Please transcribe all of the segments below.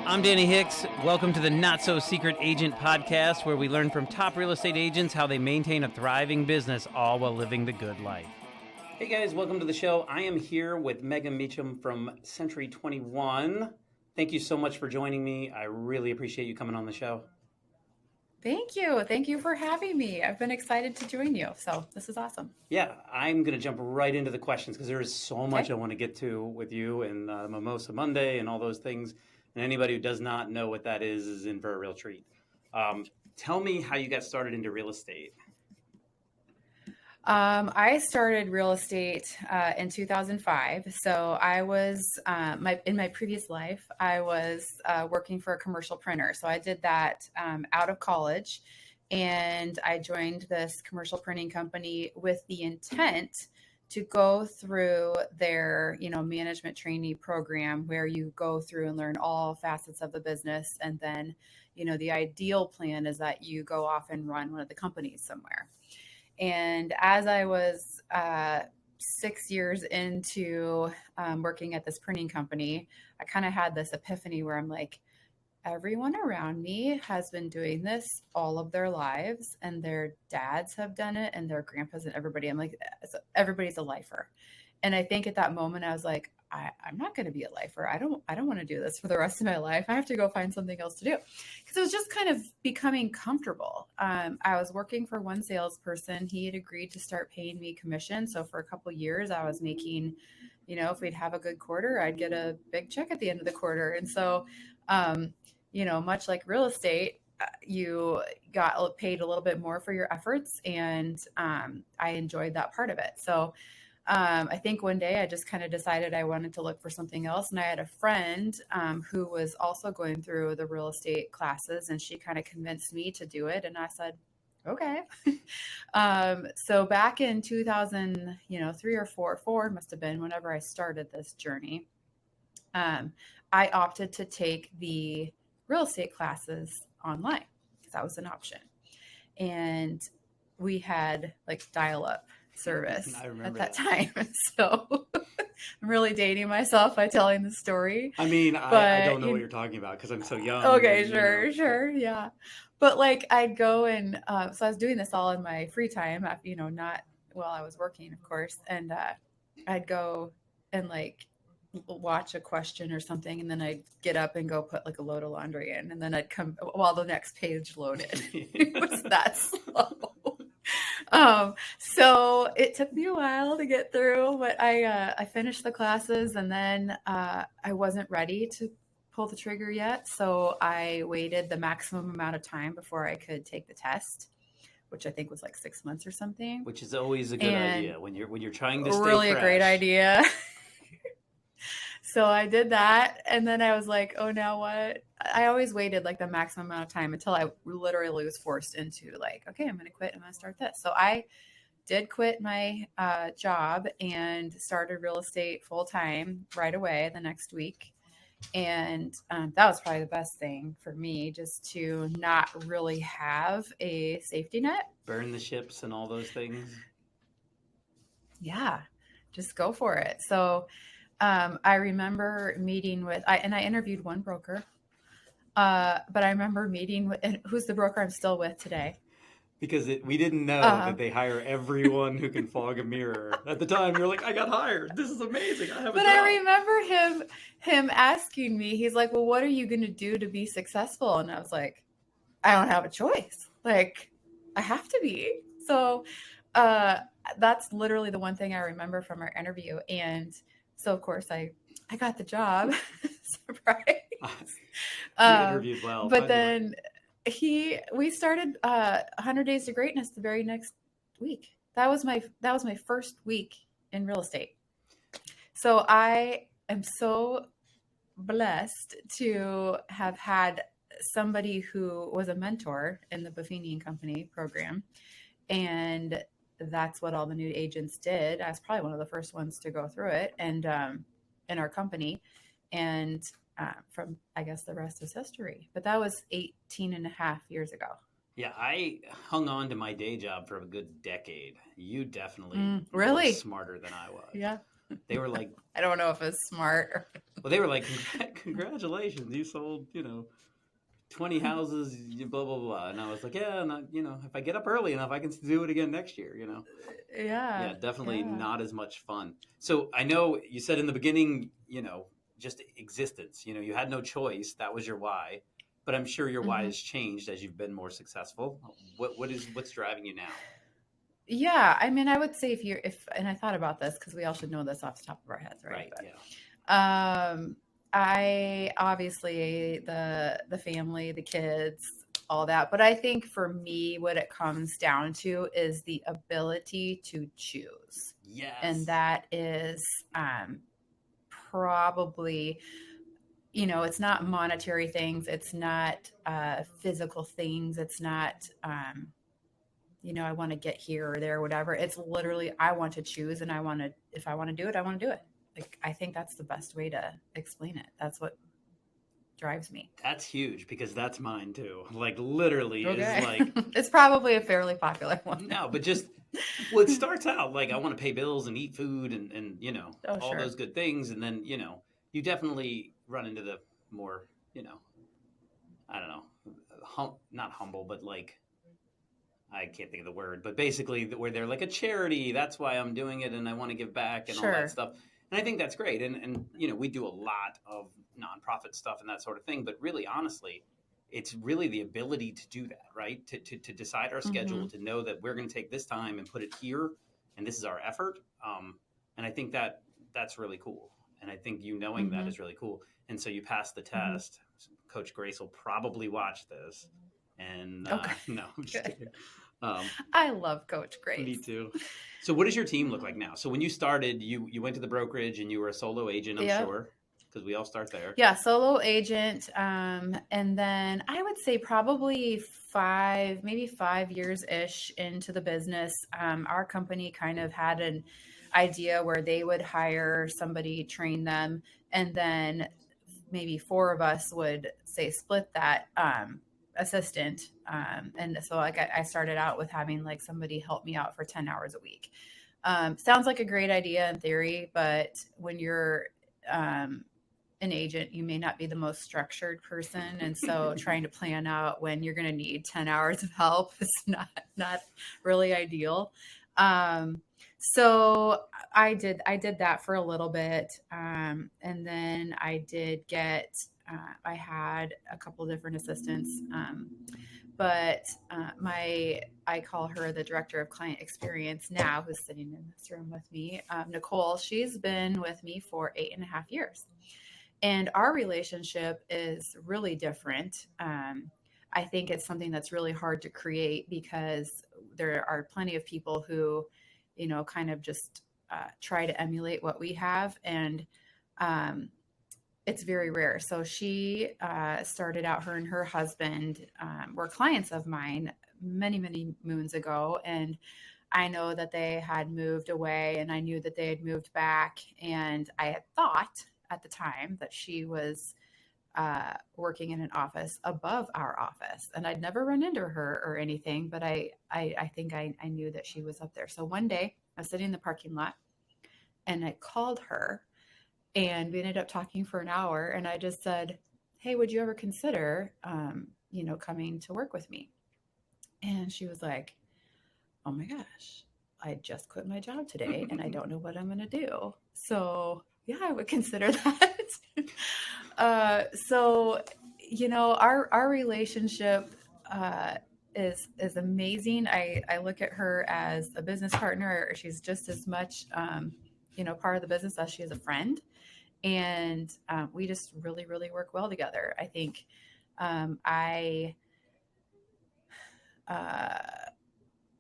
I'm Danny Hicks. Welcome to the Not So Secret Agent podcast, where we learn from top real estate agents how they maintain a thriving business, all while living the good life. Hey guys, welcome to the show. I am here with Megan Mitchum from Century 21. Thank you so much for joining me. I really appreciate you coming on the show. Thank you. Thank you for having me. I've been excited to join you. So this is awesome. Yeah, I'm going to jump right into the questions because there is so much I want to get to with you and Mimosa Monday and all those things. And anybody who does not know what that is in for a real treat. Tell me how you got started into real estate. I started real estate in 2005. So I was in my previous life, I was working for a commercial printer. So I did that out of college, and I joined this commercial printing company with the intent to go through their, management trainee program where you go through and learn all facets of the business. And then, the ideal plan is that you go off and run one of the companies somewhere. And as I was 6 years into working at this printing company, I kind of had this epiphany where I'm like, everyone around me has been doing this all of their lives, and their dads have done it, and their grandpas and everybody. I'm like, everybody's a lifer. And I think at that moment I was like, I'm not going to be a lifer. I don't want to do this for the rest of my life. I have to go find something else to do, because it was just kind of becoming comfortable. I was working for one salesperson. He had agreed to start paying me commission. So for a couple of years, I was making, if we'd have a good quarter, I'd get a big check at the end of the quarter. And so, much like real estate, you got paid a little bit more for your efforts. And I enjoyed that part of it. So I think one day I just kind of decided I wanted to look for something else. And I had a friend who was also going through the real estate classes, and she kind of convinced me to do it. And I said, okay. So back in 2003 or four must have been whenever I started this journey. I opted to take the real estate classes online because that was an option. And we had like dial-up service at that time. So I'm really dating myself by telling the story. I mean, I don't know what you're talking about because I'm so young. Okay, sure. Yeah. But like I'd go and so I was doing this all in my free time, not while I was working, of course. And I'd go and like watch a question or something, and then I'd get up and go put like a load of laundry in, and then I'd come while the next page loaded. It was that slow. So it took me a while to get through, but I finished the classes, and then I wasn't ready to pull the trigger yet. So I waited the maximum amount of time before I could take the test, which I think was like 6 months or something. Which is always a good idea when you're trying to stay really fresh. A great idea. So I did that, and then I was like, oh, now what? I always waited like the maximum amount of time until I literally was forced into like, okay, I'm going to quit. I'm going to start this. So I did quit my job and started real estate full time right away the next week. And that was probably the best thing for me, just to not really have a safety net. Burn the ships and all those things. Yeah, just go for it. So I remember meeting with, I interviewed one broker, but I remember meeting with, and who's the broker I'm still with today? Because we didn't know that they hire everyone who can fog a mirror. At the time, you're like, I got hired. This is amazing. I have a job. I remember him asking me, he's like, well, what are you going to do to be successful? And I was like, I don't have a choice. Like, I have to be. So that's literally the one thing I remember from our interview. And so, of course, I got the job. Surprise. You interviewed well. But then we started 100 Days to Greatness the very next week. That was my first week in real estate. So I am so blessed to have had somebody who was a mentor in the Buffini and Company program. And that's what all the new agents did. I was probably one of the first ones to go through it, and in our company. And from, I guess, the rest is history. But that was 18 and a half years ago. Yeah, I hung on to my day job for a good decade. You definitely really were smarter than I was. Yeah. They were like, I don't know if it's smart. Well, they were like, congratulations, you sold, 20 houses, blah, blah, blah. And I was like, yeah, not, if I get up early enough, I can do it again next year. Yeah. Yeah, definitely Yeah. not as much fun. So I know you said in the beginning, just existence, you had no choice. That was your why. But I'm sure your why Hmm. has changed as you've been more successful. What's driving you now? Yeah. I mean, I would say and I thought about this because we all should know this off the top of our heads, right? Right. Yeah. Um, I obviously the family, the kids, all that, but I think for me, what it comes down to is the ability to choose, and Yes. that is probably, it's not monetary things, it's not physical things, it's not. I want to get here or there, or whatever. It's literally, I want to choose, and if I want to do it, I want to do it. Like, I think that's the best way to explain it. That's what drives me. That's huge because that's mine too. Like literally is Okay. like It's probably a fairly popular one. no, but just well, it starts out like I want to pay bills and eat food and Oh, all sure. those good things, and then you definitely run into the more I don't know, not humble, but like I can't think of the word, but basically where they're like a charity. That's why I'm doing it, and I want to give back and all that Sure. stuff. And I think that's great. And we do a lot of nonprofit stuff and that sort of thing. But really, honestly, it's really the ability to do that, right? To decide our schedule, Mm-hmm. to know that we're going to take this time and put it here, and this is our effort. And I think that's really cool. And I think knowing that Mm-hmm. is really cool. And so you pass the Mm-hmm. test. Coach Grace will probably watch this. And Okay. no, I'm just Good. kidding. Um, I love Coach Me Grace. too. So, what does your team look like now? So, when you started, you went to the brokerage and you were a solo agent, I'm Yep. sure, because we all start there. Yeah, solo agent. And then I would say probably maybe 5 years ish into the business, our company kind of had an idea where they would hire somebody, train them, and then maybe four of us would say split that assistant. And so like I started out with having like somebody help me out for 10 hours a week. Sounds like a great idea in theory, but when you're an agent, you may not be the most structured person, and so trying to plan out when you're going to need 10 hours of help is not really ideal. So I did that for a little bit, and then I had a couple different assistants, but I call her the director of client experience now, who's sitting in this room with me, Nicole. She's been with me for 8.5 years, and our relationship is really different. I think it's something that's really hard to create because there are plenty of people who, kind of just try to emulate what we have, and um, it's very rare. So she started out, her and her husband were clients of mine many, many moons ago, and I know that they had moved away, and I knew that they had moved back. And I had thought at the time that she was working in an office above our office. And I'd never run into her or anything, but I think I knew that she was up there. So one day I was sitting in the parking lot and I called her, and we ended up talking for an hour. And I just said, "Hey, would you ever consider, coming to work with me?" And she was like, "Oh my gosh, I just quit my job today and I don't know what I'm going to do." So, yeah, I would consider that. So, our relationship is amazing. I look at her as a business partner. She's just as much, part of the business as she is a friend. And we just really, really work well together. I think I. Uh,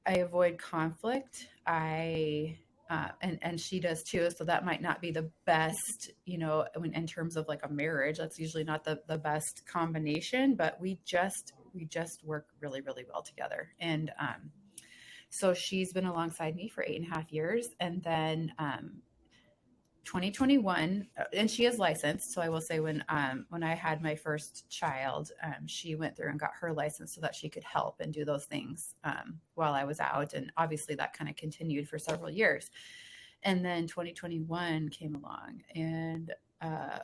I avoid conflict. And she does too. So that might not be the best, in terms of like a marriage. That's usually not the best combination. But we just work really, really well together. And so she's been alongside me for 8.5 years, and then 2021, and she is licensed. So I will say, when I had my first child, she went through and got her license so that she could help and do those things while I was out. And obviously that kind of continued for several years. And then 2021 came along, and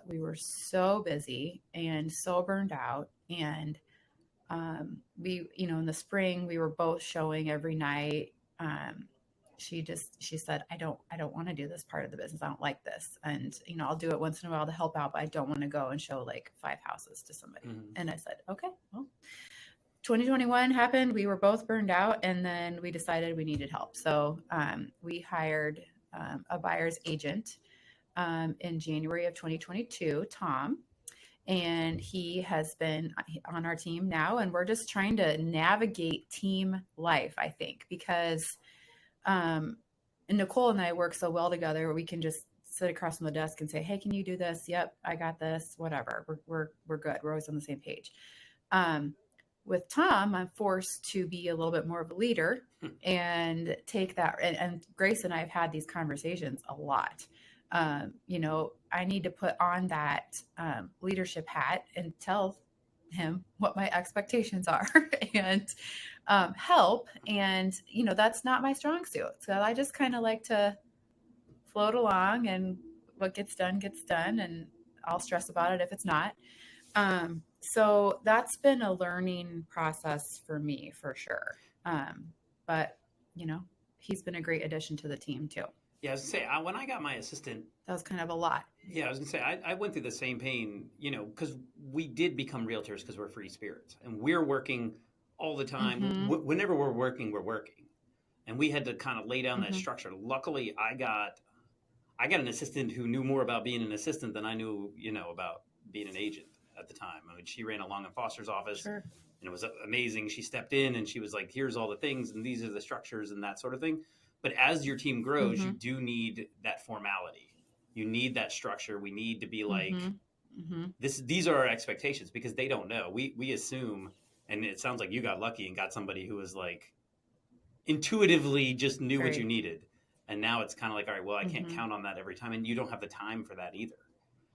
we were so busy and so burned out. And we, in the spring, we were both showing every night. She said, I don't want to do this part of the business. I don't like this. And, I'll do it once in a while to help out, but I don't want to go and show like 5 houses to somebody. Mm-hmm. And I said, okay, well, 2021 happened. We were both burned out, and then we decided we needed help. So we hired a buyer's agent in January of 2022, Tom, and he has been on our team now. And we're just trying to navigate team life, I think, because and Nicole and I work so well together. We can just sit across from the desk and say, hey, can you do this? Yep, I got this, whatever. We're good. We're always on the same page. With Tom, I'm forced to be a little bit more of a leader and take that. And Grace and I have had these conversations a lot. I need to put on that leadership hat and tell him what my expectations are and help. And, that's not my strong suit. So I just kind of like to float along, and what gets done, and I'll stress about it if it's not. So that's been a learning process for me, for sure. But, he's been a great addition to the team too. Yeah, I was going to say, when I got my assistant... That was kind of a lot. Yeah, I was going to say, I went through the same pain, because we did become realtors because we're free spirits. And we're working all the time. Mm-hmm. Whenever we're working. And we had to kind of lay down that structure. Luckily, I got an assistant who knew more about being an assistant than I knew, about being an agent at the time. I mean, she ran a Long and Foster's office. Sure. And it was amazing. She stepped in and she was like, here's all the things, and these are the structures and that sort of thing. But as your team grows, you do need that formality. You need that structure. We need to be like, these are our expectations, because they don't know. We assume, and it sounds like you got lucky and got somebody who was like intuitively just knew what you needed. And now it's kind of like, all right, well, I can't count on that every time. And you don't have the time for that either.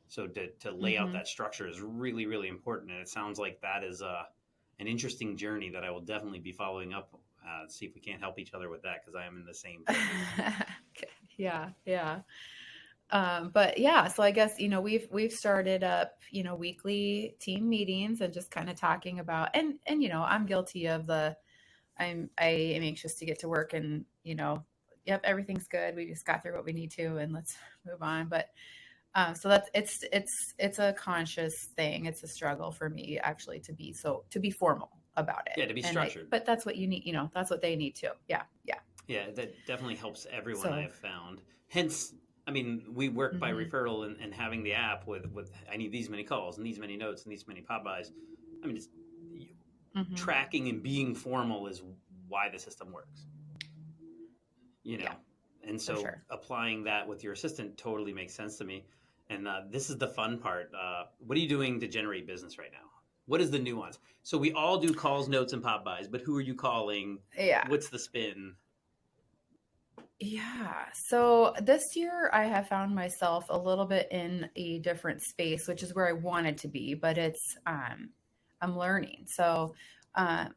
So to lay out that structure is really, really important. And it sounds like that is an interesting journey that I will definitely be following up. See if we can't help each other with that, because I am in the same thing. Yeah. But yeah, so I guess, we've started up, weekly team meetings and just kind of talking about, and I'm guilty of I am anxious to get to work and, yep, everything's good. We just got through what we need to, and let's move on. But so that's it's a conscious thing. It's a struggle for me actually to be formal about it. Yeah, to be structured. But that's what you need. That's what they need too. Yeah. Yeah, that definitely helps everyone, I have found. Hence, I mean, we work by referral and having the app with I need these many calls and these many notes and these many pop buys. I mean, tracking and being formal is why the system works. Yeah, and so applying that with your assistant totally makes sense to me. And this is the fun part. What are you doing to generate business right now? What is the nuance? So we all do calls, notes, and pop buys, but who are you calling? Yeah. What's the spin? Yeah. So this year I have found myself a little bit in a different space, which is where I wanted to be, but it's, I'm learning. So, a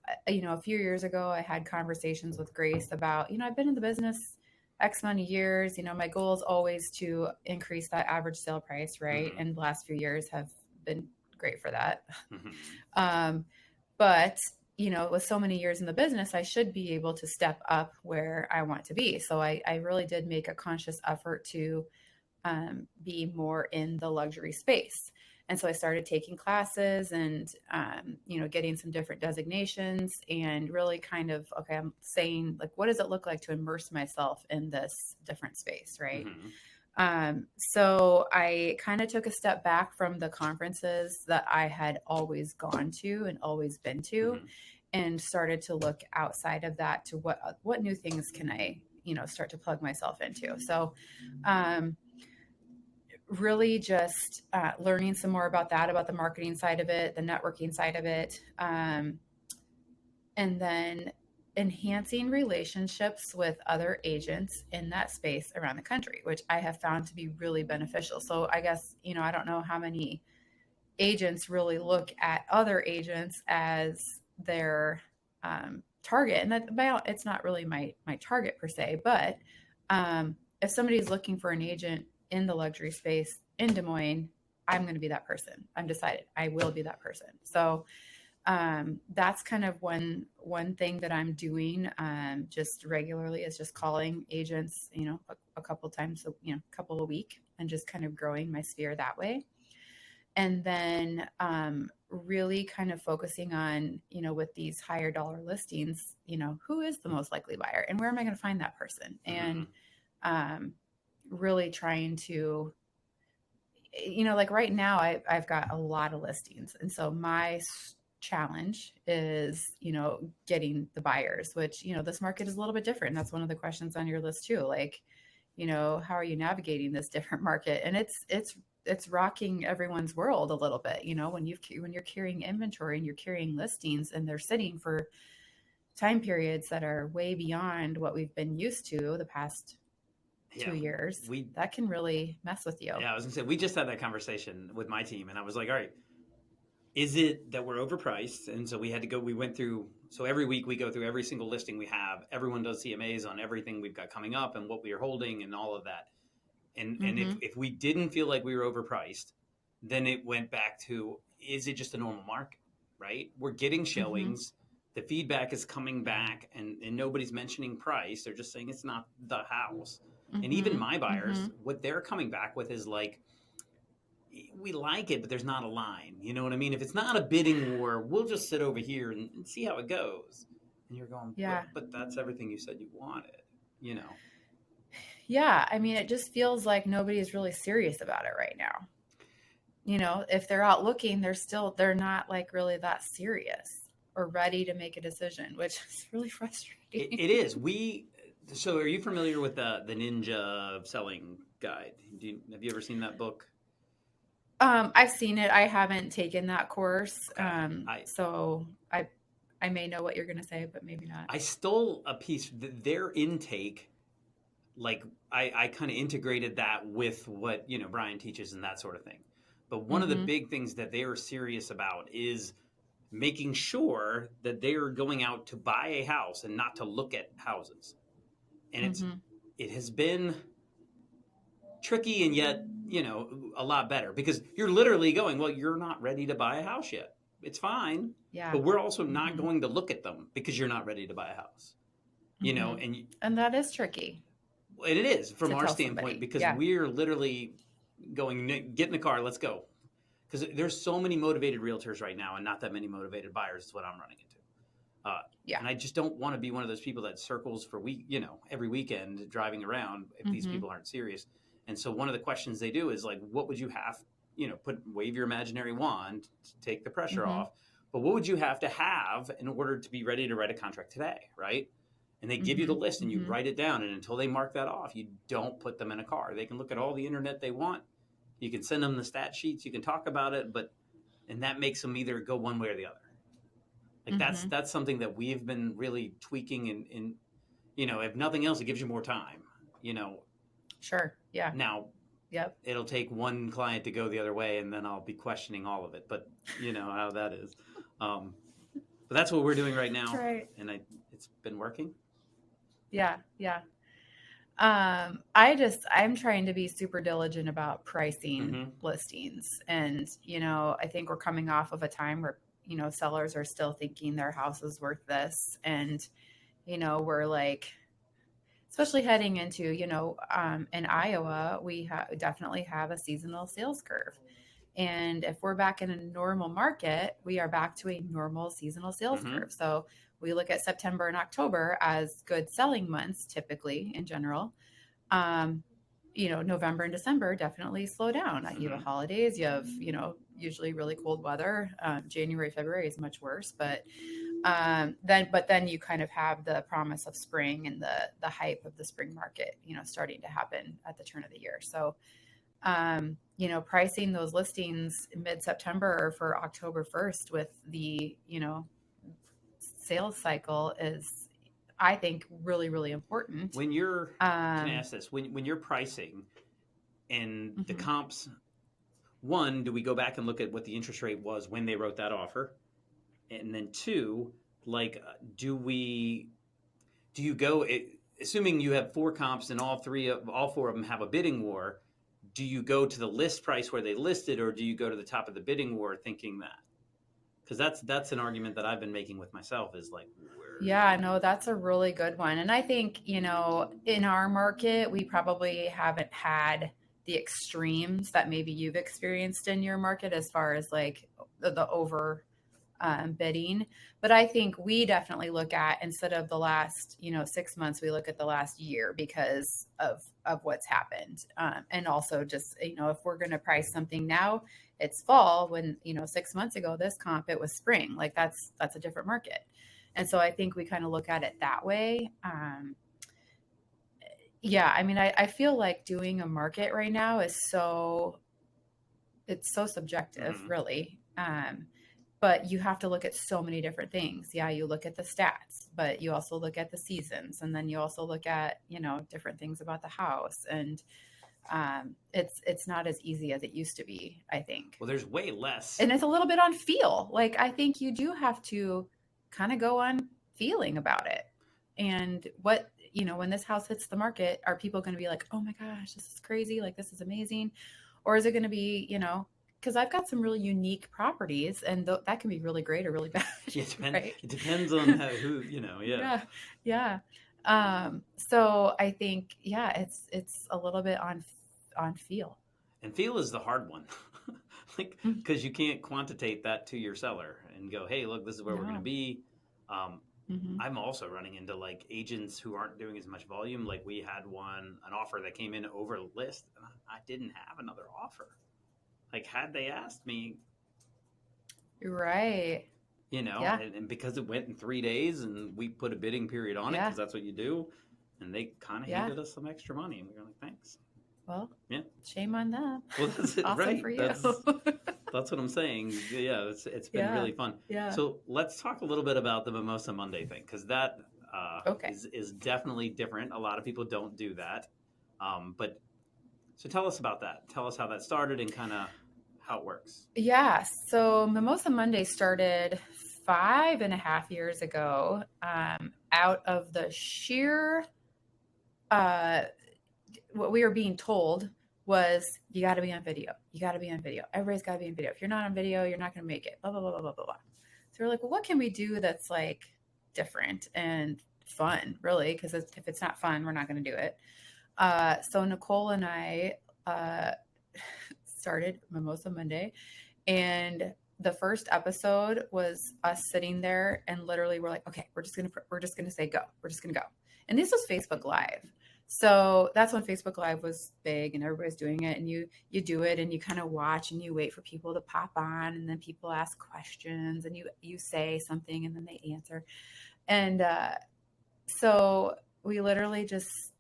few years ago, I had conversations with Grace about, I've been in the business X amount of years. My goal is always to increase that average sale price, right? And the last few years have been great for that. But, with so many years in the business, I should be able to step up where I want to be. So I really did make a conscious effort to be more in the luxury space. And so I started taking classes and, getting some different designations and really kind of, okay, I'm saying like, what does it look like to immerse myself in this different space, right? So I kind of took a step back from the conferences that I had always gone to and always been to and started to look outside of that to what new things can I, start to plug myself into. So, really just learning some more about that, about the marketing side of it, the networking side of it, and then enhancing relationships with other agents in that space around the country, which I have found to be really beneficial. So I guess, I don't know how many agents really look at other agents as their target. And that it's not really my target per se, but if somebody's looking for an agent in the luxury space in Des Moines, I'm going to be that person. I'm decided I will be that person. So that's kind of one thing that I'm doing just regularly is just calling agents, a couple times, a couple a week, and just kind of growing my sphere that way. And then really kind of focusing on, with these higher dollar listings, who is the most likely buyer and where am I going to find that person? And really trying to, like right now I've got a lot of listings. And so my challenge is, getting the buyers, which, this market is a little bit different. That's one of the questions on your list too. Like, how are you navigating this different market? And it's rocking everyone's world a little bit, when you're carrying inventory and you're carrying listings and they're sitting for time periods that are way beyond what we've been used to the past 2 years, that can really mess with you. Yeah, I was gonna say, we just had that conversation with my team and I was like, all right, is it that we're overpriced? And so we went through, so every week we go through every single listing we have. Everyone does CMAs on everything we've got coming up and what we are holding and all of that. And if we didn't feel like we were overpriced, then it went back to, is it just a normal market, right? We're getting showings. The feedback is coming back and nobody's mentioning price. They're just saying it's not the house. And even my buyers, what they're coming back with is like, we like it, but there's not a line. You know what I mean? If it's not a bidding war, we'll just sit over here and see how it goes. And you're going, yeah, but that's everything you said you wanted, Yeah. I mean, it just feels like nobody's really serious about it right now. If they're out looking, they're not like really that serious or ready to make a decision, which is really frustrating. It is. So are you familiar with the Ninja Selling Guide? Have you ever seen that book? I've seen it. I haven't taken that course. So I may know what you're going to say, but maybe not. I stole a piece, their intake. Like I kind of integrated that with what, Brian teaches and that sort of thing. But one of the big things that they are serious about is making sure that they are going out to buy a house and not to look at houses. And it has been tricky and yet, a lot better because you're literally going, well, you're not ready to buy a house yet. It's fine. Yeah. But we're also not going to look at them because you're not ready to buy a house, and that is tricky. And it is from our standpoint because we're literally going, get in the car, let's go. Because there's so many motivated realtors right now and not that many motivated buyers is what I'm running into. And I just don't want to be one of those people that circles for every weekend driving around if these people aren't serious. And so one of the questions they do is like, what would you have, wave your imaginary wand to take the pressure off. But what would you have to have in order to be ready to write a contract today, right? And they give you the list and you write it down. And until they mark that off, you don't put them in a car. They can look at all the internet they want. You can send them the stat sheets. You can talk about it. And that makes them either go one way or the other. Like that's something that we've been really tweaking and if nothing else, it gives you more time, Sure. Yeah. Now, it'll take one client to go the other way and then I'll be questioning all of it. But you know how that is. But that's what we're doing right now. Right. And it's been working. Yeah. Yeah. I'm trying to be super diligent about pricing listings. And, I think we're coming off of a time where, sellers are still thinking their house is worth this. And, we're like, especially heading into, in Iowa, we definitely have a seasonal sales curve. And if we're back in a normal market, we are back to a normal seasonal sales curve. So we look at September and October as good selling months, typically in general. November and December definitely slow down. You have holidays, you have, usually really cold weather. January, February is much worse, but then you kind of have the promise of spring and the hype of the spring market, starting to happen at the turn of the year. So, pricing those listings mid-September for October 1st with the, sales cycle is, I think, really, really important. When you're, can I ask this, when you're pricing and the comps, one, do we go back and look at what the interest rate was when they wrote that offer? And then two, like, do you go, assuming you have 4 comps and all 4 of them have a bidding war, do you go to the list price where they listed, or do you go to the top of the bidding war thinking that? Because that's an argument that I've been making with myself is like, where? Yeah, no, that's a really good one. And I think, in our market, we probably haven't had the extremes that maybe you've experienced in your market as far as like the over bidding. But I think we definitely look at, instead of the last 6 months, we look at the last year because of what's happened, and also just if we're going to price something now, it's fall, when 6 months ago this comp, it was spring. Like that's a different market. And so I think we kind of look at it that way. Yeah, I mean, I feel like doing a market right now is it's so subjective, really. But you have to look at so many different things. Yeah, you look at the stats, but you also look at the seasons, and then you also look at different things about the house, and it's not as easy as it used to be, I think. Well, there's way less, and it's a little bit on feel. Like I think you do have to kind of go on feeling about it, and what when this house hits the market, are people going to be like, oh my gosh, this is crazy, like this is amazing, or is it going to be because I've got some really unique properties, and that can be really great or really bad. Right? It depends on who, yeah. Yeah. So I think, it's a little bit on feel. And feel is the hard one. Like, because you can't quantitate that to your seller and go, hey, look, this is where we're going to be. I'm also running into like agents who aren't doing as much volume. Like we had an offer that came in over list, and I didn't have another offer. Like, had they asked me, right, and because it went in 3 days and we put a bidding period on it, because that's what you do, and they kind of handed us some extra money, and we were like, thanks. Well, shame on them. Well, that's it, awesome, right? For you. That's what I'm saying. Yeah, it's been really fun. Yeah. So let's talk a little bit about the Mimosa Monday thing, because that is definitely different. A lot of people don't do that. But so tell us about that. Tell us how that started and kind of how it works. Yeah. So Mimosa Monday started 5.5 years ago, out of the sheer, what we were being told was, you got to be on video. You got to be on video. Everybody's got to be on video. If you're not on video, you're not going to make it. Blah, blah, blah, blah, blah, blah. So we're like, well, what can we do that's like different and fun, really? Because if it's not fun, we're not going to do it. So Nicole and I started Mimosa Monday, and the first episode was us sitting there, and literally we're like, okay, we're just gonna say go. We're just gonna go. And this was Facebook Live. So that's when Facebook Live was big and everybody's doing it, and you do it and you kind of watch and you wait for people to pop on, and then people ask questions and you say something and then they answer. And so we literally just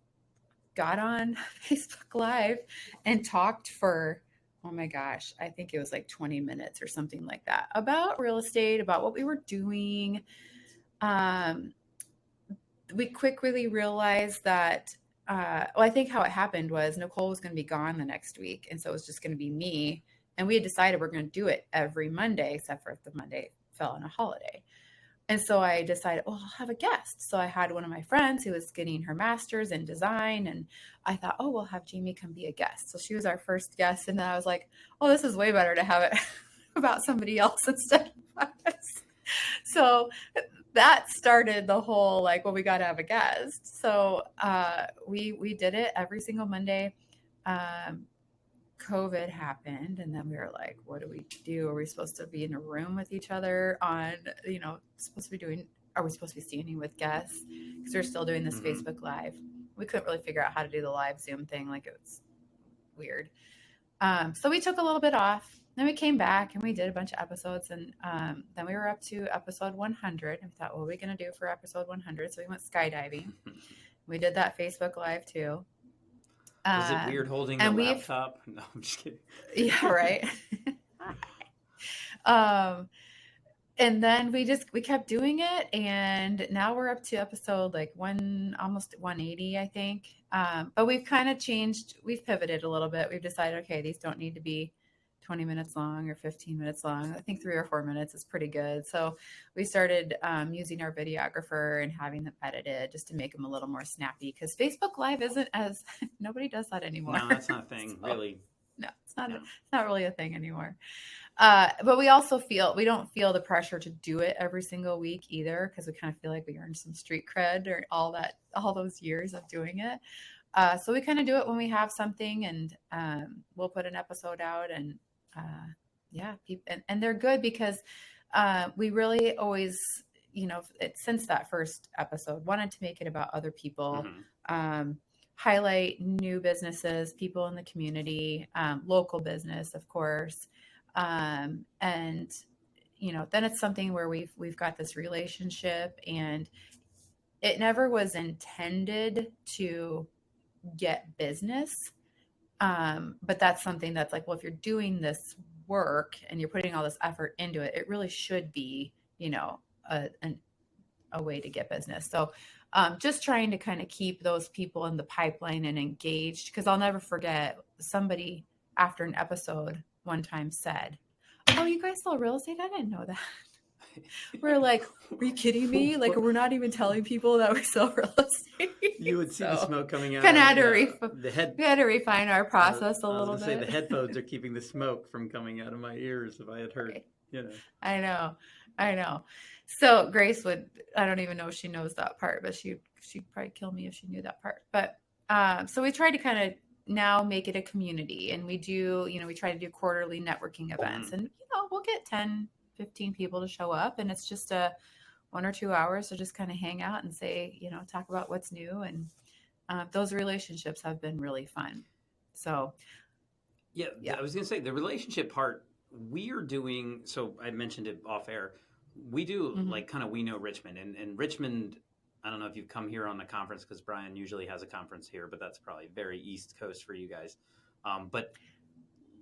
got on Facebook Live and talked for, oh my gosh, I think it was like 20 minutes or something like that, about real estate, about what we were doing. We quickly realized that, I think how it happened was Nicole was going to be gone the next week. And so it was just going to be me. And we had decided we're going to do it every Monday, except for if the Monday fell on a holiday. And so I decided, I'll have a guest. So I had one of my friends who was getting her master's in design. And I thought, we'll have Jamie come be a guest. So she was our first guest. And then I was like, this is way better to have it about somebody else instead of us. So that started the whole, like, we got to have a guest. So we did it every single Monday. COVID happened, and then we were like, what do we do? Are we supposed to be in a room with each other are we supposed to be standing with guests? Because we're still doing this Facebook Live. We couldn't really figure out how to do the live Zoom thing. Like, it was weird. So we took a little bit off. Then we came back and we did a bunch of episodes, and then we were up to episode 100, and we thought, what are we going to do for episode 100? So we went skydiving. We did that Facebook Live too. Was it weird holding the laptop? No, I'm just kidding. Yeah, right. And then we kept doing it, and now we're up to episode like almost 180, I think. But we've kind of changed. We've pivoted a little bit. We've decided, okay, these don't need to be 20 minutes long or 15 minutes long. I think 3 or 4 minutes is pretty good. So we started using our videographer and having them edited just to make them a little more snappy, because Facebook Live isn't as, nobody does that anymore. No, that's not a thing, So, really. no, it's not. No. It's not really a thing anymore. But we also we don't feel the pressure to do it every single week either, because we kind of feel like we earned some street cred or all those years of doing it. So we kind of do it when we have something, and we'll put an episode out, and and they're good because we really always, since that first episode, wanted to make it about other people, highlight new businesses, people in the community, local business, of course. And, then it's something where we've got this relationship, and it never was intended to get business. But that's something that's like, well, if you're doing this work and you're putting all this effort into it, it really should be, a way to get business. So just trying to kind of keep those people in the pipeline and engaged, because I'll never forget, somebody after an episode one time said, "Oh, you guys sell real estate? I didn't know that." We're like, "Are you kidding me? Like, we're not even telling people that we sell real estate." You would see the smoke coming out. Kind of we had to refine our process a little bit. Say the headphones are keeping the smoke from coming out of my ears. If I had heard, I know. So Grace I don't even know if she knows that part, but she'd probably kill me if she knew that part. But so we try to kind of now make it a community, and we do, we try to do quarterly networking events, and we'll get 10, 15 people to show up, and it's just 1 or 2 hours to just kind of hang out and say, talk about what's new, and those relationships have been really fun. So yeah, I was gonna say the relationship part we are doing. So I mentioned it off air. We do like kind of We Know Richmond, and Richmond, I don't know if you've come here on the conference, because Brian usually has a conference here, but that's probably very East Coast for you guys. But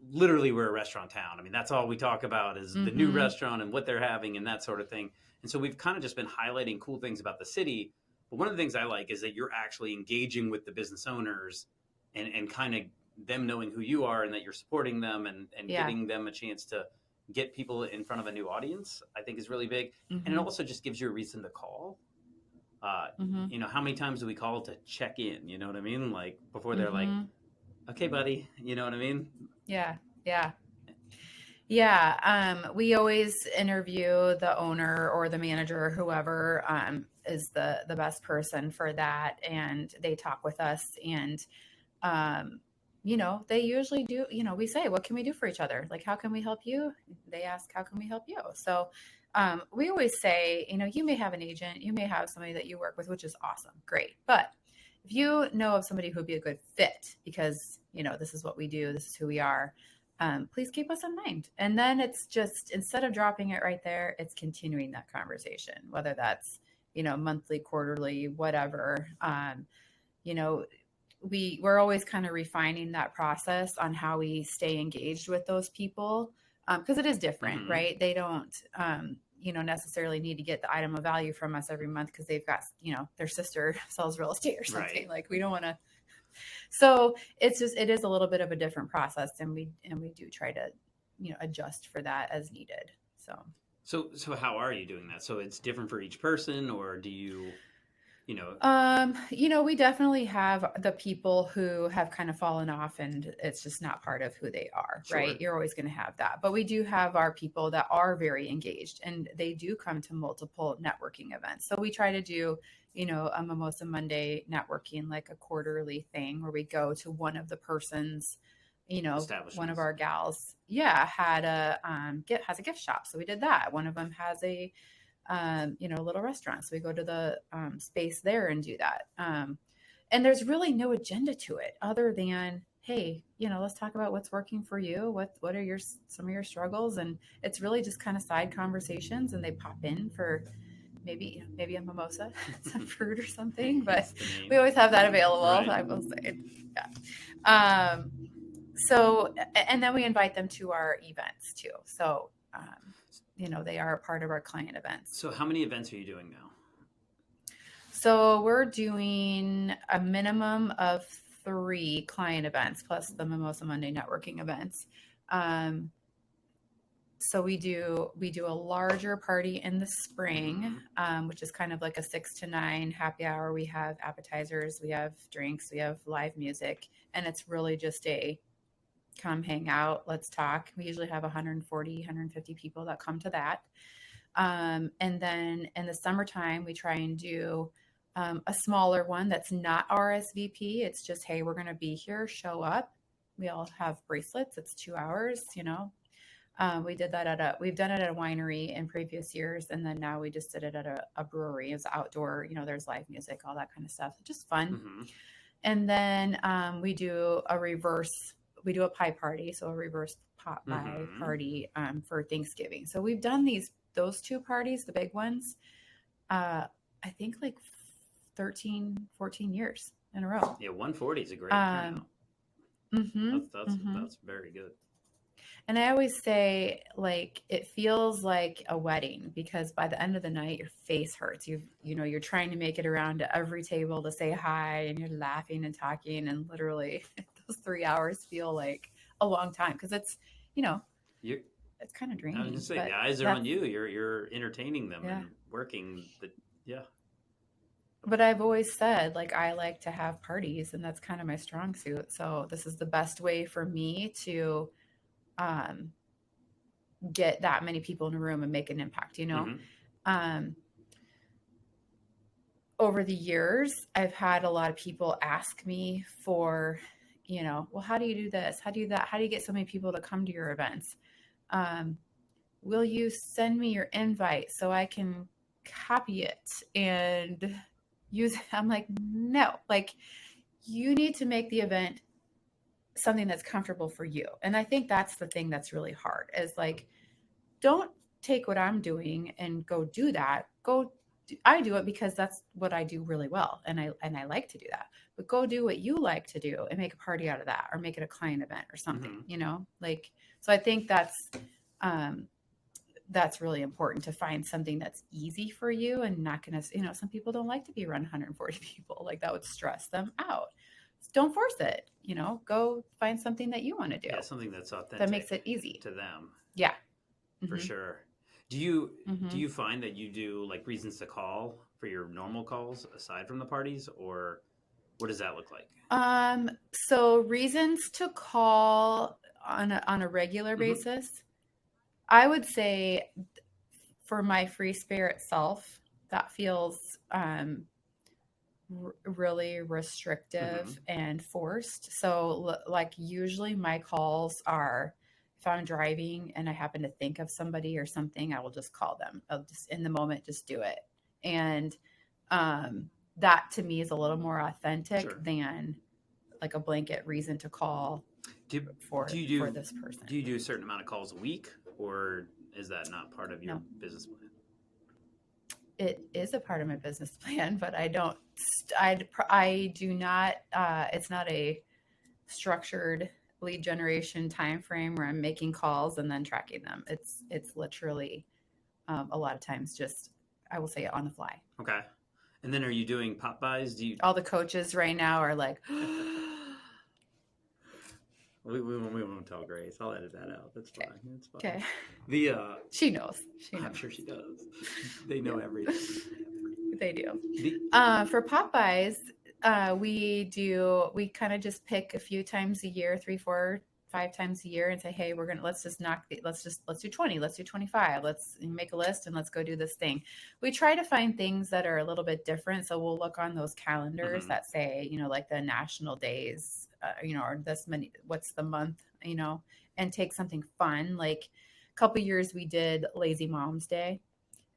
literally, we're a restaurant town. I mean, that's all we talk about is the new restaurant and what they're having and that sort of thing. And so we've kind of just been highlighting cool things about the city. But one of the things I like is that you're actually engaging with the business owners and kind of them knowing who you are and that you're supporting them and giving them a chance to get people in front of a new audience, I think is really big. And it also just gives you a reason to call. How many times do we call to check in? You know what I mean? Like before they're like, "Okay, buddy," you know what I mean? Yeah. We always interview the owner or the manager or whoever is the best person for that, and they talk with us, and they usually do, we say, "What can we do for each other? Like, how can we help you?" They ask, "How can we help you?" So we always say, you may have an agent, you may have somebody that you work with, which is awesome, great. But if you know of somebody who would be a good fit, because, this is what we do, this is who we are, please keep us in mind. And then it's just, instead of dropping it right there, it's continuing that conversation, whether that's, monthly, quarterly, whatever. We're always kind of refining that process on how we stay engaged with those people, because it is different, right? They don't, necessarily need to get the item of value from us every month because they've got, their sister sells real estate or something. Right. Like, we don't want to. So it is a little bit of a different process, and we do try to, adjust for that as needed. So how are you doing that? So it's different for each person, or do you? We definitely have the people who have kind of fallen off and it's just not part of who they are, sure. Right? You're always going to have that. But we do have our people that are very engaged, and they do come to multiple networking events. So we try to do, a Mimosa Monday networking, like a quarterly thing where we go to one of the person's, one of our gals, has a gift shop. So we did that. One of them has a little restaurant. So we go to the space there and do that. And there's really no agenda to it other than, hey, let's talk about what's working for you. What are some of your struggles? And it's really just kind of side conversations, and they pop in for maybe a mimosa, some fruit or something, but we always have that available. Right. I will say. Yeah. So, and then we invite them to our events too. So, they are a part of our client events. So how many events are you doing now? So we're doing a minimum of 3 client events plus the Mimosa Monday networking events. So we do a larger party in the spring, which is kind of like a 6 to 9 happy hour. We have appetizers, we have drinks, we have live music, and it's really just a come hang out, let's talk. We usually have 140, 150 people that come to that. And then in the summertime, we try and do a smaller one that's not RSVP. It's just, hey, we're going to be here, show up. We all have bracelets. It's 2 hours, you know. We've done it at a winery in previous years. And then now we just did it at a brewery. It's outdoor, you know, there's live music, all that kind of stuff. Just fun. Mm-hmm. And then we do a pie party. So a reverse pot pie party for Thanksgiving. So we've done those 2 parties, the big ones, I think like 13, 14 years in a row. Yeah, 140 is a great turnout. That's very good. And I always say, like, it feels like a wedding because by the end of the night, your face hurts. You're trying to make it around to every table to say hi, and you're laughing and talking, and literally those 3 hours feel like a long time because it's, it's kind of draining. I was gonna say the eyes are on you. You're entertaining them and working. But I've always said, like, I like to have parties, and that's kind of my strong suit. So this is the best way for me to get that many people in a room and make an impact, Over the years, I've had a lot of people ask me for, well, how do you do this? How do you do that? How do you get so many people to come to your events? Will you send me your invite so I can copy it and use it? I'm like, no, like, you need to make the event something that's comfortable for you. And I think that's the thing that's really hard is like, don't take what I'm doing and go do that. I do it because that's what I do really well. And I like to do that, but go do what you like to do and make a party out of that or make it a client event or something, so I think that's really important to find something that's easy for you and not going to, some people don't like to be around 140 people. Like that would stress them out. Don't force it, go find something that you want to do. Yeah, something that's authentic. That makes it easy to them. Yeah. For sure. Do you find that you do like reasons to call for your normal calls aside from the parties, or what does that look like? So reasons to call on a regular basis, I would say for my free spirit self, that feels really restrictive and forced. So like usually my calls are, if I'm driving and I happen to think of somebody or something, I will just call them. I'll just in the moment, just do it. And that to me is a little more authentic than like a blanket reason to call for this person. Do you do a certain amount of calls a week, or is that not part of your business plan? It is a part of my business plan, but I do not, it's not a structured lead generation time frame where I'm making calls and then tracking them. It's literally a lot of times just, I will say it on the fly. Okay. And then are you doing pop buys? All the coaches right now are like, we won't tell Grace. I'll edit that out. That's fine. It's fine. Okay. She knows. I'm sure she does. They know everything. They do. For pop buys, we kind of just pick a few times a year, 3, 4, 5 times a year and say, hey, let's do 20, let's do 25. Let's make a list and let's go do this thing. We try to find things that are a little bit different. So we'll look on those calendars that say, like the national days, or this many, what's the month, and take something fun. Like a couple years we did Lazy Moms Day.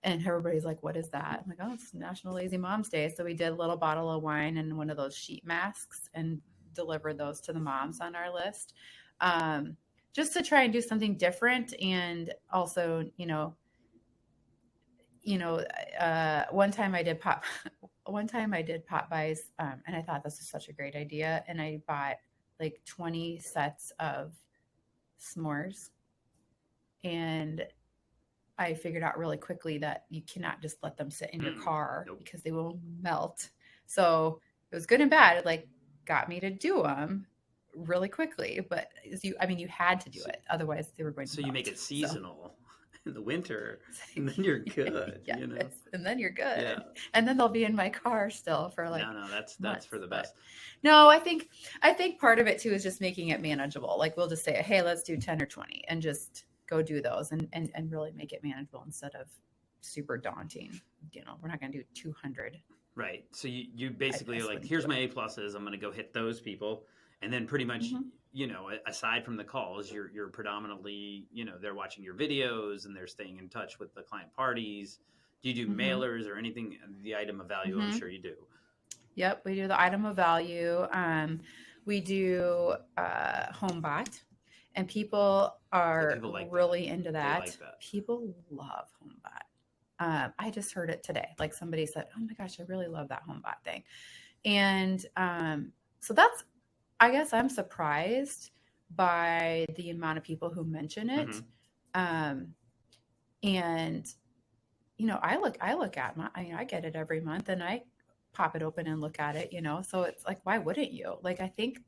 And everybody's like, what is that? I'm like, oh, it's National Lazy Moms Day. So we did a little bottle of wine and one of those sheet masks and delivered those to the moms on our list. Just to try and do something different. And also, one time I did pop buys, and I thought this was such a great idea. And I bought like 20 sets of s'mores, and I figured out really quickly that you cannot just let them sit in your car because they will melt. So it was good and bad. It like got me to do them really quickly, but you had to do it. Otherwise they were going to melt. You make it seasonal. in the winter, and then you're good, Yes, you know? and then you're good. Yeah. And then they'll be in my car still for like No, that's months. for the But best. no, I think part of it too is just making it manageable. Like we'll just say, hey, let's do 10 or 20 and just go do those and really make it manageable instead of super daunting. You know, we're not going to do 200. Right. So you basically I are like, wouldn't here's do my A pluses. I'm going to go hit those people. And then pretty much, Mhm. you know, aside from the calls, you're predominantly, you know, they're watching your videos and they're staying in touch with the client parties. Do you do Mhm. mailers or anything? The item of value, I'm Mhm. sure you do. Yep, we do the item of value. We do HomeBot, and people Yeah, are people like that. really into They that. like that. People love HomeBot. I just heard it today. Like somebody said, "Oh my gosh, I really love that HomeBot thing," and so that's. I guess I'm surprised by the amount of people who mention it, um, and you know, I look at my, I get it every month, and I pop it open and look at it. You know, so it's like, why wouldn't you? Like, I think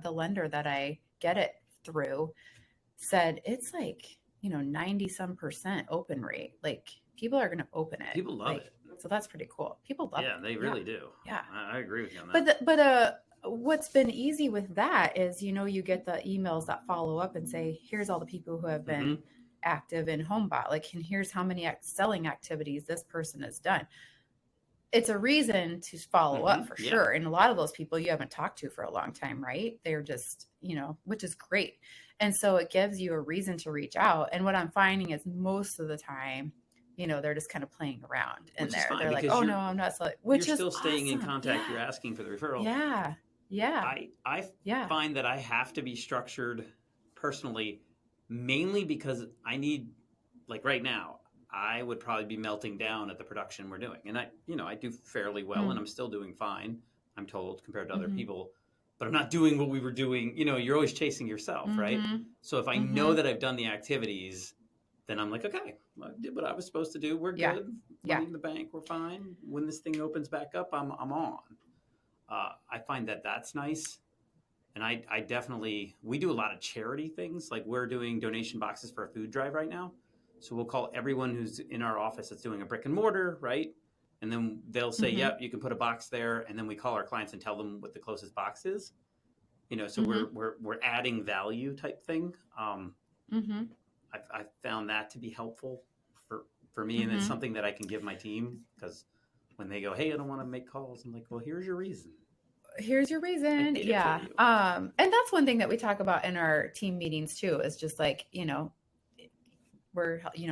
the lender that I get it through said it's like 90 some percent open rate. Like people are going to open it. People love like, it. So that's pretty cool. People love Yeah, it. they really do. Yeah. I agree with you on that. But what's been easy with that is, you get the emails that follow up and say, here's all the people who have been active in HomeBot. Like, and here's how many selling activities this person has done. It's a reason to follow up for sure. And a lot of those people you haven't talked to for a long time, right? They're just, which is great. And so it gives you a reason to reach out. And what I'm finding is most of the time, they're just kind of playing around in there. They're like, oh no, I'm not selling. Which you're is still staying in awesome. contact. Yeah. You're asking for the referral. Yeah. Yeah. I find that I have to be structured personally, mainly because I need, like right now, I would probably be melting down at the production we're doing. And I do fairly well and I'm still doing fine, I'm told, compared to other people. But I'm not doing what we were doing. You're always chasing yourself, right? So if I know that I've done the activities, then I'm like, okay, I did what I was supposed to do. We're good. Money in the bank. We're fine. When this thing opens back up, I'm on. I find that that's nice. And I definitely, we do a lot of charity things. Like we're doing donation boxes for a food drive right now. So we'll call everyone who's in our office that's doing a brick and mortar, right? And then they'll say, yep, you can put a box there. And then we call our clients and tell them what the closest box is. So we're adding value type thing. I've found that to be helpful for me. And it's something that I can give my team, because when they go, hey, I don't want to make calls, I'm like, well, here's your reason. Here's your reason. Yeah. And that's one thing that we talk about in our team meetings too, is just like,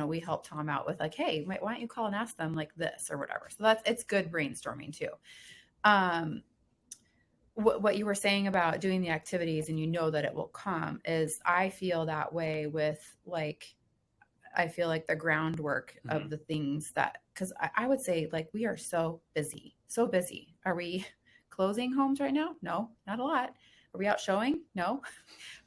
we help Tom out with like, hey, why don't you call and ask them like this or whatever. So it's good brainstorming too. What you were saying about doing the activities and that it will come is, I feel that way with I feel like the groundwork of the things that, because I would say like we are so busy. Are we closing homes right now? No, not a lot. Are we out showing? No,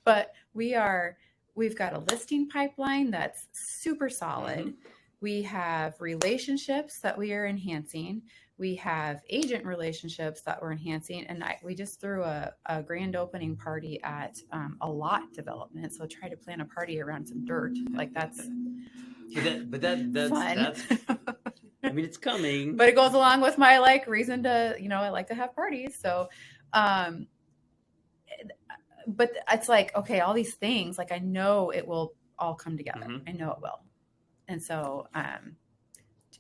but we've got a listing pipeline that's super solid. We have relationships that we are enhancing. We have agent relationships that we're enhancing. And we just threw a grand opening party at a lot development. So try to plan a party around some dirt. Like that's fun. That's I mean, it's coming. But it goes along with my reason to, I like to have parties. So, but it's like, okay, all these things, I know it will all come together. I know it will. And so,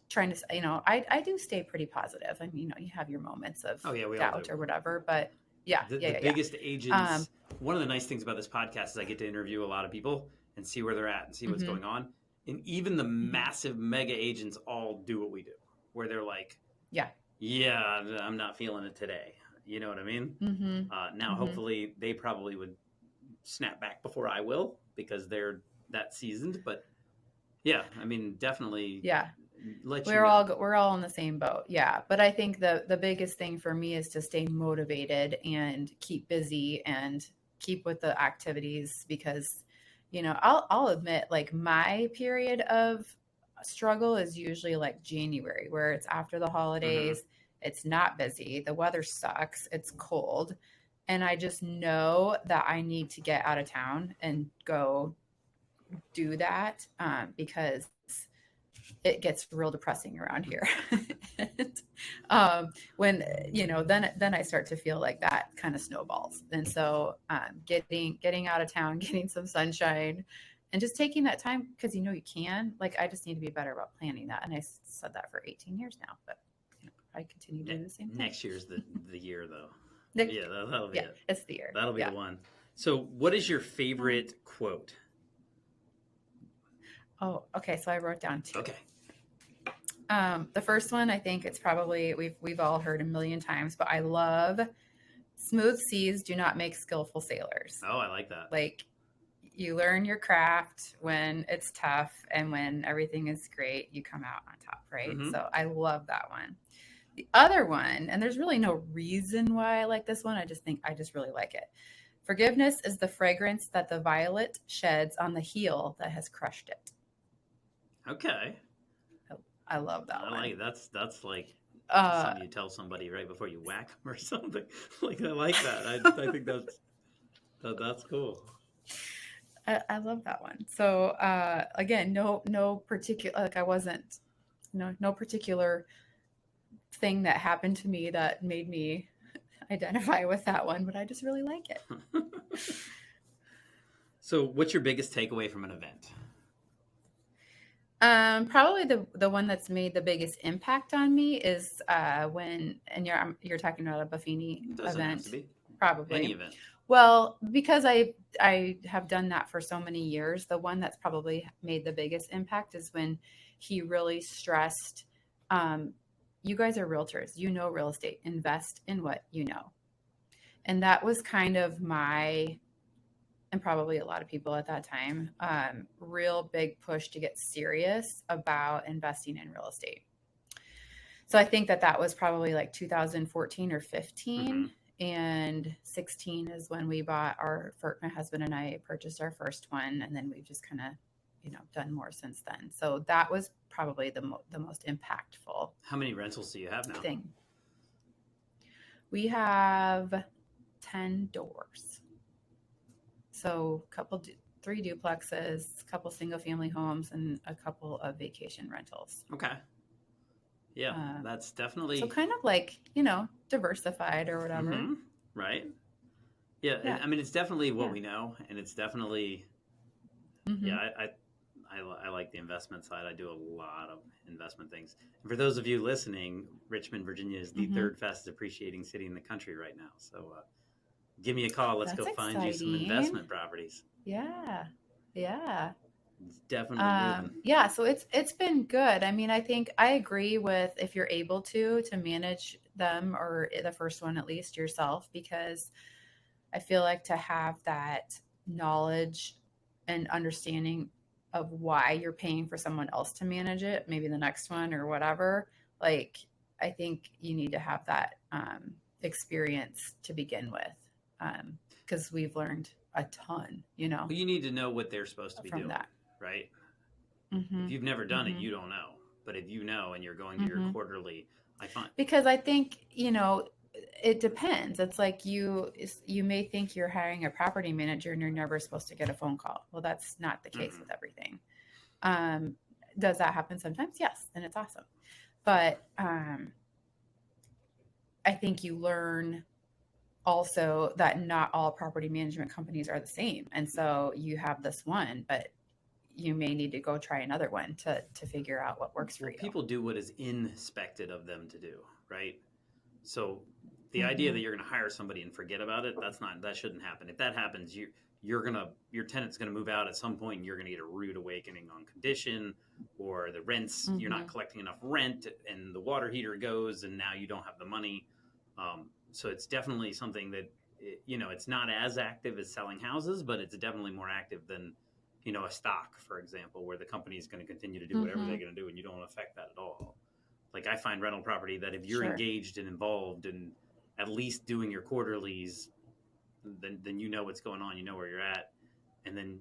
trying to, I do stay pretty positive. I mean, you have your moments of doubt or whatever, but the biggest agents, one of the nice things about this podcast is I get to interview a lot of people and see where they're at and see what's going on. And even the massive mega agents all do what we do, where they're like, I'm not feeling it today. You know what I mean? Now, hopefully they probably would snap back before I will, because they're that seasoned. But yeah, I mean, definitely. Yeah. We're all in the same boat. Yeah. But I think the biggest thing for me is to stay motivated and keep busy and keep with the activities, because, I'll admit, my period of struggle is usually January, where it's after the holidays. It's not busy. The weather sucks. It's cold. And I just know that I need to get out of town and go do that because it gets real depressing around here. And, when then I start to feel like that kind of snowballs. And so getting out of town, getting some sunshine, and just taking that time because you can. Like I just need to be better about planning that. And I said that for 18 years now, but I continue to do the same thing. Next year's the year though. Next, Yeah, that'll be it. It's the year. That'll be the one. So, what is your favorite quote? Oh, okay. So I wrote down 2. Okay. The first one, I think it's probably we've all heard a million times, but I love smooth seas do not make skillful sailors. Oh, I like that. Like you learn your craft when it's tough, and when everything is great, you come out on top, right? Mm-hmm. So I love that one. The other one, and there's really no reason why I like this one. I just really like it. Forgiveness is the fragrance that the violet sheds on the heel that has crushed it. Okay. I love that one. I like it. That's like something you tell somebody right before you whack them or something. Like I like that. I think that's cool. I love that one. So again, no particular, like I wasn't, no particular thing that happened to me that made me identify with that one, but I just really like it. So what's your biggest takeaway from an event? Probably the one that's made the biggest impact on me is when, and you're talking about a Buffini event. Have to be. Probably Any event. Well, because I have done that for so many years, the one that's probably made the biggest impact is when he really stressed, you guys are realtors, real estate, invest in what you know. And that was kind of my, and probably a lot of people at that time, real big push to get serious about investing in real estate. So I think that was probably like 2014 or 15. Mm-hmm. And 16 is when we bought my husband and I purchased our first one. And then we've just kind of, done more since then. So that was probably the most impactful. How many rentals do you have now? We have 10 doors. So 3 duplexes, a couple single family homes, and a couple of vacation rentals. Okay. Yeah, that's definitely... So kind of like, diversified or whatever. Mm-hmm. Right. Yeah, I mean, it's definitely what we know, and it's definitely... Mm-hmm. Yeah, I like the investment side. I do a lot of investment things. And for those of you listening, Richmond, Virginia is the third fastest appreciating city in the country right now. So give me a call. Let's go find you some investment properties. Yeah. It's definitely moving. Yeah, so it's been good. I mean, I think I agree with if you're able to manage them, or the first one at least yourself, because I feel like to have that knowledge and understanding of why you're paying for someone else to manage it, maybe the next one or whatever, like I think you need to have that experience to begin with, because we've learned a ton, Well, you need to know what they're supposed to be doing, that. Right? Mm-hmm. If you've never done it, you don't know. But if you know and you're going to your quarterly, I find... Because I think, it depends. It's like you may think you're hiring a property manager and you're never supposed to get a phone call. Well, that's not the case with everything. Does that happen sometimes? Yes. And it's awesome. But I think you learn also that not all property management companies are the same. And so you have this one, but you may need to go try another one to figure out what works for you. People do what is inspected of them to do, right? So the idea that you're going to hire somebody and forget about it, that shouldn't happen. If that happens, your tenant's going to move out at some point, and you're going to get a rude awakening on condition, or the rents, you're not collecting enough rent, and the water heater goes, and now you don't have the money. So it's definitely something that, it's not as active as selling houses, but it's definitely more active than, a stock, for example, where the company is going to continue to do whatever they're going to do, and you don't affect that at all. Like I find rental property that if you're engaged and involved and at least doing your quarterlies, then you know what's going on, you know where you're at, and then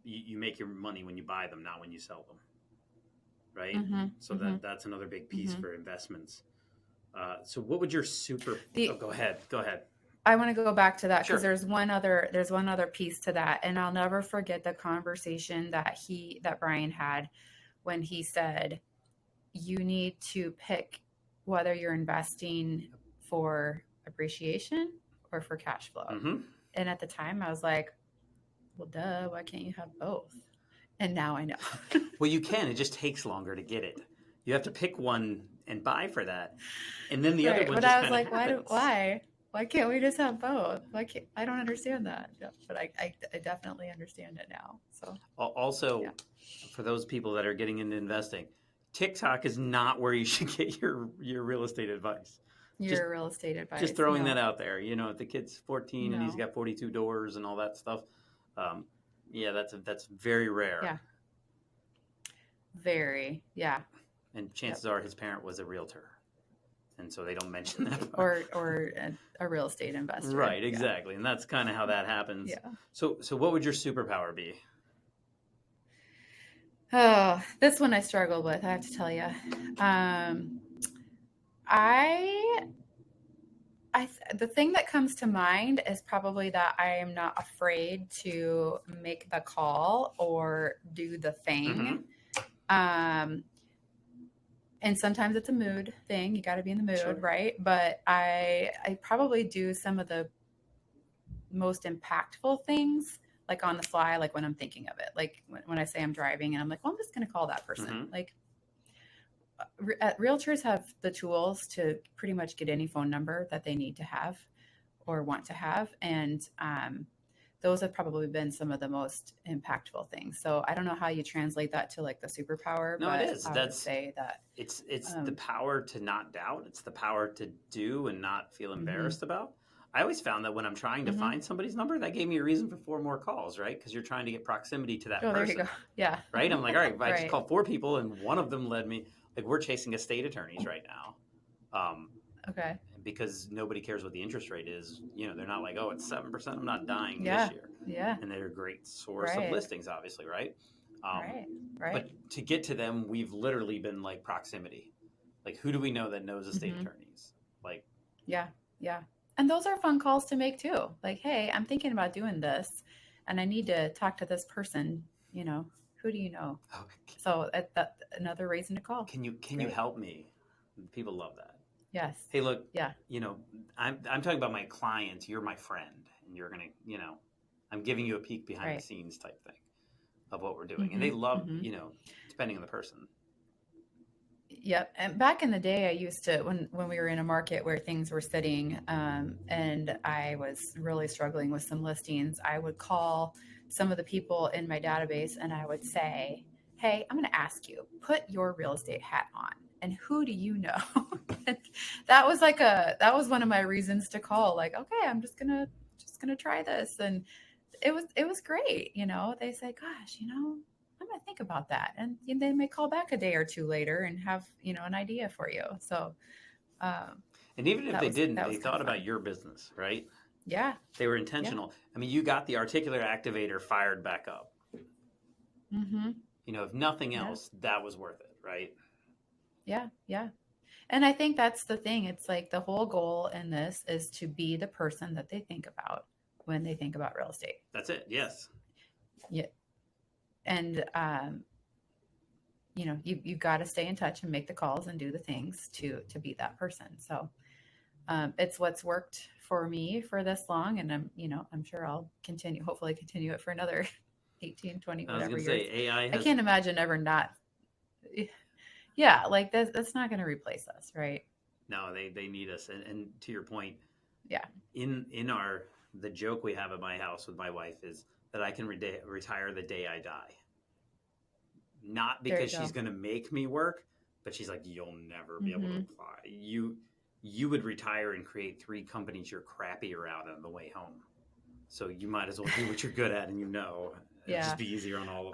you make your money when you buy them, not when you sell them, right? So that's another big piece for investments. So what would your go ahead. I want to go back to that because Sure. there's one other piece to that, and I'll never forget the conversation that Brian had when he said, you need to pick whether you're investing for appreciation or for cash flow. Mm-hmm. And at the time I was like, well, duh, why can't you have both? And now I know. Well, you can. It just takes longer to get it. You have to pick one and buy for that, and then the other Right. one But just I was kind of like, happens. why can't we just have both? I don't understand that. Yeah, but I definitely understand it now. So Also, yeah. for those people that are getting into investing, TikTok is not where you should get your real estate advice. Your real estate advice. Just throwing No. that out there. You know, if the kid's 14 and he's No. got 42 doors and all that stuff, yeah, that's very rare. Yeah. Very. Yeah. And chances are his parent was a realtor, and so they don't mention that part. or a real estate investor. Right, exactly, and that's kind of how that happens. Yeah. So what would your superpower be? Oh, this one I struggled with, I have to tell you. The thing that comes to mind is probably that I am not afraid to make the call or do the thing. Mm-hmm. And sometimes it's a mood thing. You got to be in the mood, Sure. right? But I probably do some of the most impactful things like on the fly, like when I'm thinking of it, like when I say I'm driving and I'm like, well, I'm just going to call that person. Mm-hmm. Like realtors have the tools to pretty much get any phone number that they need to have or want to have. And those have probably been some of the most impactful things. So I don't know how you translate that to like the superpower. No, but it is. I would say that it's the power to not doubt. It's the power to do and not feel embarrassed about. I always found that when I'm trying to find somebody's number, that gave me a reason for 4 more calls, right? Because you're trying to get proximity to that person. There you go. Yeah. Right? I'm like, all right, if I just called 4 people and one of them led me, like we're chasing estate attorneys right now. Okay. Because nobody cares what the interest rate is. You know, they're not like, oh, it's 7%. I'm not dying Yeah. this year. Yeah. And they're a great source of listings, obviously, right? Right. But to get to them, we've literally been like proximity. Like, who do we know that knows estate attorneys? Like, yeah. And those are fun calls to make too. Like, hey, I'm thinking about doing this and I need to talk to this person, you know, who do you know? So that's another reason to call. Can you help me? People love that. Yes. Hey, look, yeah. You know, I'm talking about my clients. You're my friend and you're going to, you know, I'm giving you a peek behind the scenes type thing of what we're doing. And they love, you know, depending on the person. Yep. And back in the day, I used to, when we were in a market where things were sitting and I was really struggling with some listings, I would call some of the people in my database and I would say, hey, I'm going to ask you, put your real estate hat on. And who do you know? that was one of my reasons to call. Like, okay, I'm just gonna try this. And it was great. You know, they say, gosh, you know, I'm going to think about that. And they may call back a day or two later and have, you know, an idea for you. So, and even if they didn't, they thought about your business, right? Yeah. They were intentional. Yeah. I mean, you got the articular activator fired back up. Mm-hmm. You know, if nothing else, that was worth it, right? Yeah. Yeah. And I think that's the thing. It's like the whole goal in this is to be the person that they think about when they think about real estate. That's it. Yes. Yeah. And, you know, you've got to stay in touch and make the calls and do the things to be that person. So it's what's worked for me for this long. And I'm sure I'll hopefully continue it for another 18, 20, whatever years. AI I can't imagine ever not. Yeah. Like that's not going to replace us. Right. No, they need us. And to your point. Yeah. The joke we have at my house with my wife is that I can retire the day I die. Not because she's going to make me work, but she's like, you'll never be able to apply. You would retire and create 3 companies you're crappier out on the way home. So you might as well do what you're good at and it'll just be easier on all of us.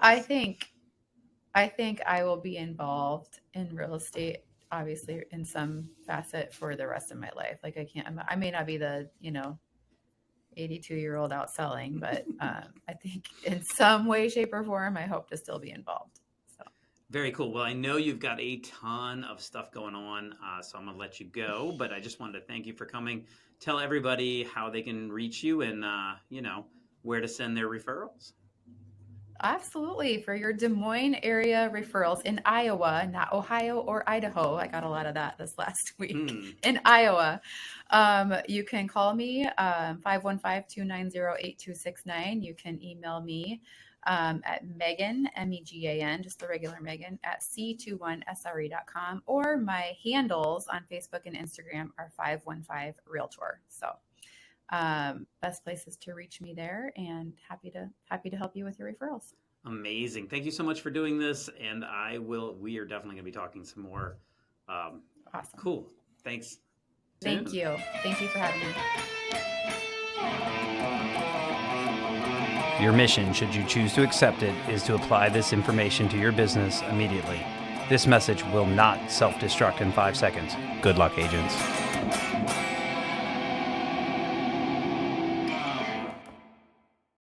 I think I will be involved in real estate, obviously in some facet for the rest of my life. Like I may not be the, 82-year-old out selling, but I think in some way, shape, or form, I hope to still be involved. So Very cool. Well, I know you've got a ton of stuff going on, so I'm going to let you go. But I just wanted to thank you for coming. Tell everybody how they can reach you and, where to send their referrals. Absolutely. For your Des Moines area referrals in Iowa, not Ohio or Idaho. I got a lot of that this last week. In Iowa, you can call me 515-290-8269. You can email me at Megan, Megan, just the regular Megan, at c21sre.com, or my handles on Facebook and Instagram are 515 Realtor. So best places to reach me there, and happy to help you with your referrals. Amazing. Thank you so much for doing this. And we are definitely going to be talking some more. Awesome. Cool. Thanks. Thank you. Thank you for having me. Your mission, should you choose to accept it, is to apply this information to your business immediately. This message will not self-destruct in 5 seconds. Good luck, agents.